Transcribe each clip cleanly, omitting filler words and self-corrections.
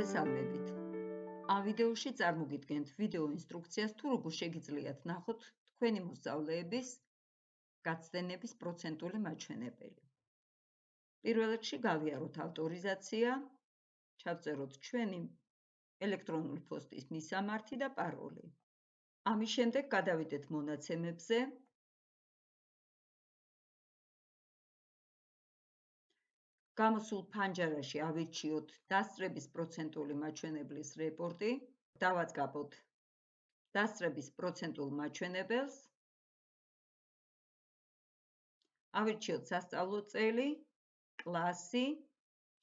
მოგესალმებით. ამ ვიდეოში წარმოგიდგენთ ვიდეო ინსტრუქციას თუ როგორ შეგიძლიათ ნახოთ თქვენი მოსწავლეების გაცდენების პროცენტული მაჩვენებელი. პირველ რიგში გავიაროთ ავტორიზაცია, ჩავწეროთ ჩვენი ელექტრონული პოსტის მისამართი და პაროლი. ამის შემდეგ გადავიდეთ მონაცემებზე. გამოსულ ფანჯარაში ავირჩიოთ დასწრების პროცენტული მაჩვენებლის რეპორტი, დავაწყაბოთ დასწრების პროცენტულ მაჩვენებელს, ავირჩიოთ სასწავლო წელი, კლასი,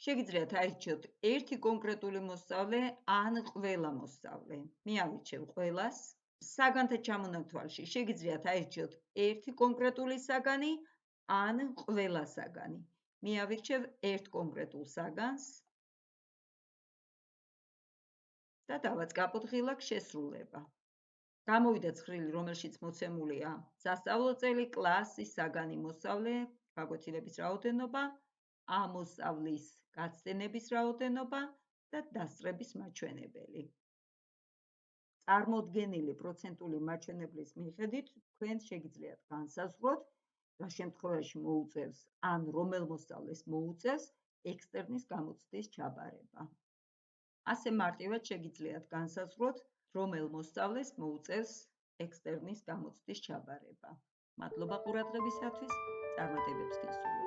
შეგიძლიათ აირჩიოთ ერთი კონკრეტული მოსწავლე ან ყველა მოსწავლე. მე ავირჩევ ყველას. საგანთა ჩამონათვალში შეგიძლიათ აირჩიოთ ერთი კონკრეტული საგანი ან ყველა საგანი. მე ავირჩევ ერთ კონკრეტულ საგანს და დავაწყაბოთ ღილაკ შესრულება. გამოვიდა ცხრილი, რომელშიც მოცემულია სასწავლო წელი, კლასი, საგანი, მოსწავლე, გაკვეთილების რაოდენობა, ამ მოსწავლის გაცდენების რაოდენობა და დასწრების მაჩვენებელი. წარმოდგენილი პროცენტული მაჩვენებლის მიხედვით თქვენ შეგიძლიათ განსაზღვროთ, რა შემთხვევაში მოუწევს ან რომელ მოსწავლეს მოუწევს ექსტერნის გამოცდის ჩაბარება. ასე მარტივად შეგიძლიათ განსაზღვროთ, რომელ მოსწავლეს მოუწევს ექსტერნის გამოცდის ჩაბარება. მადლობა ყურადღებისათვის, წარმატებებს გისურვებთ.